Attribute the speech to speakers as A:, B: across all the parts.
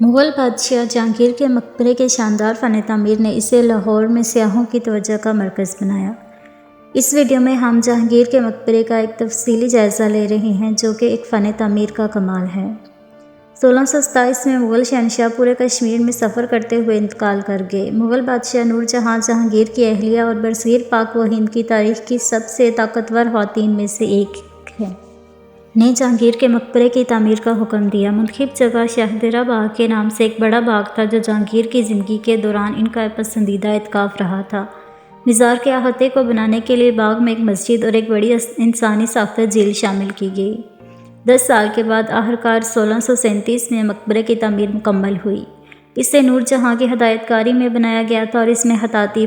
A: مغل بادشاہ جہانگیر کے مقبرے کے شاندار فن تعمیر نے اسے لاہور میں سیاحوں کی توجہ کا مرکز بنایا۔ اس ویڈیو میں ہم جہانگیر کے مقبرے کا ایک تفصیلی جائزہ لے رہے ہیں جو کہ ایک فن تعمیر کا کمال ہے۔ 1627 میں مغل شہنشاہ پورے کشمیر میں سفر کرتے ہوئے انتقال کر گئے۔ مغل بادشاہ نور جہاں جہانگیر کی اہلیہ اور برصغیر پاک و ہند کی تاریخ کی سب سے طاقتور خواتین میں سے ایک ہے، نے جہانگیر کے مقبرے کی تعمیر کا حکم دیا۔ منتخب جگہ شاہدرہ باغ کے نام سے ایک بڑا باغ تھا جو جہانگیر کی زندگی کے دوران ان کا پسندیدہ اعتکاف رہا تھا۔ مزار کے احاطے کو بنانے کے لیے باغ میں ایک مسجد اور ایک بڑی انسانی ساختہ جھیل شامل کی گئی۔ 10 سال کے بعد آخرکار 1637 میں مقبرے کی تعمیر مکمل ہوئی۔ اسے نور جہاں کی ہدایت کاری میں بنایا گیا تھا اور اس میں خطاطی،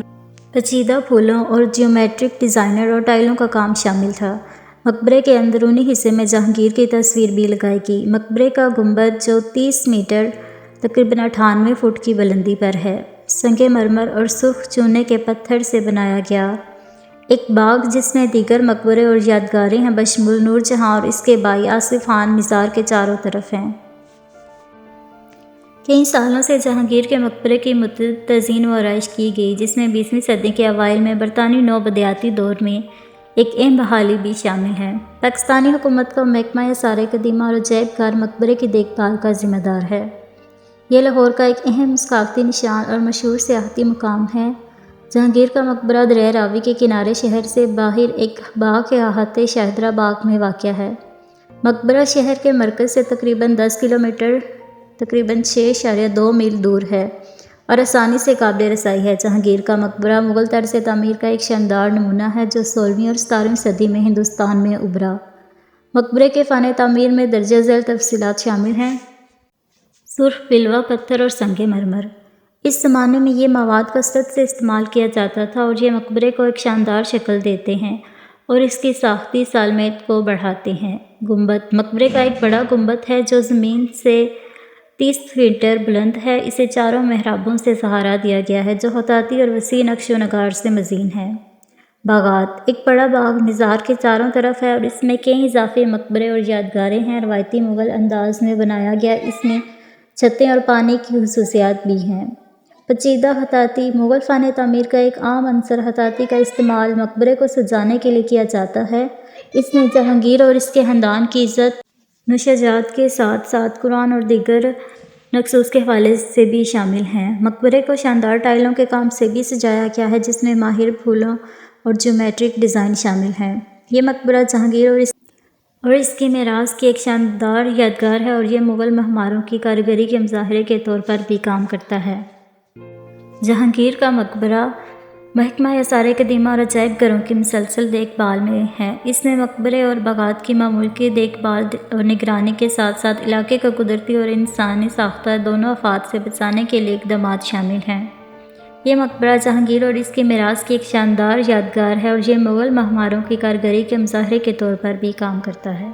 A: پیچیدہ پھولوں اور جیومیٹرک ڈیزائن اور ٹائلوں کا کام شامل تھا۔ مقبرے کے اندرونی حصے میں جہانگیر کی تصویر بھی لگائی گئی۔ مقبرے کا گنبد جو 30 میٹر تقریباً 98 فٹ کی بلندی پر ہے، سنگ مرمر اور سرخ چونے کے پتھر سے بنایا گیا ایک باغ جس میں دیگر مقبرے اور یادگاریں ہیں بشمول نور جہاں اور اس کے بھائی آصف خان مزار کے چاروں طرف ہیں۔ کئی سالوں سے جہانگیر کے مقبرے کی متعدد تزئین و آرائش کی گئی جس میں 20ویں صدی کے اوائل میں برطانوی نوآبادیاتی دور میں ایک اہم بحالی بھی شامل ہے۔ پاکستانی حکومت کا محکمہ آثار قدیمہ اور عجائب گھر مقبرے کی دیکھ بھال کا ذمہ دار ہے۔ یہ لاہور کا ایک اہم ثقافتی نشان اور مشہور سیاحتی مقام ہے۔ جہانگیر کا مقبرہ دریائے راوی کے کنارے شہر سے باہر ایک باغ کے احاطے شاہدرہ باغ میں واقع ہے۔ مقبرہ شہر کے مرکز سے تقریباً 10 کلومیٹر تقریباً 6.2 میل دور ہے اور آسانی سے قابل رسائی ہے۔ جہانگیر کا مقبرہ مغل طرز تعمیر کا ایک شاندار نمونہ ہے جو 16ویں اور 17ویں صدی میں ہندوستان میں ابھرا۔ مقبرے کے فن تعمیر میں درجہ ذیل تفصیلات شامل ہیں: سرخ بلوہ پتھر اور سنگ مرمر۔ اس زمانے میں یہ مواد کثرت سے استعمال کیا جاتا تھا اور یہ مقبرے کو ایک شاندار شکل دیتے ہیں اور اس کی ساختی سالمیت کو بڑھاتے ہیں۔ گنبد مقبرے کا ایک بڑا گنبد ہے جو زمین سے 30 میٹر بلند ہے۔ اسے چاروں محرابوں سے سہارا دیا گیا ہے جو خطاطی اور وسیع نقش و نگار سے مزین ہے۔ باغات ایک بڑا باغ مزار کے چاروں طرف ہے اور اس میں کئی اضافی مقبرے اور یادگاریں ہیں۔ روایتی مغل انداز میں بنایا گیا، اس میں چھتیں اور پانی کی خصوصیات بھی ہیں۔ پیچیدہ خطاطی مغل فن تعمیر کا ایک عام عنصر خطاطی کا استعمال مقبرے کو سجانے کے لیے کیا جاتا ہے۔ اس میں جہانگیر اور اس کے خاندان کی عزت نشجات کے ساتھ ساتھ قرآن اور دیگر نصوص کے حوالے سے بھی شامل ہیں۔ مقبرے کو شاندار ٹائلوں کے کام سے بھی سجایا گیا ہے جس میں ماہر پھولوں اور جیومیٹرک ڈیزائن شامل ہیں۔ یہ مقبرہ جہانگیر اور اس کی میراث کی ایک شاندار یادگار ہے اور یہ مغل معماروں کی کاریگری کے مظاہرے کے طور پر بھی کام کرتا ہے۔ جہانگیر کا مقبرہ محکمہ آثار قدیمہ اور عجائب گھروں کی مسلسل دیکھ بھال میں ہے۔ اس میں مقبرے اور باغات کی معمول کی دیکھ بھال اور نگرانی کے ساتھ ساتھ علاقے کو قدرتی اور انسانی ساختہ دونوں آفات سے بچانے کے لیے اقدامات شامل ہیں۔ یہ مقبرہ جہانگیر اور اس کی میراث کی ایک شاندار یادگار ہے اور یہ مغل معماروں کی کاریگری کے مظاہرے کے طور پر بھی کام کرتا ہے۔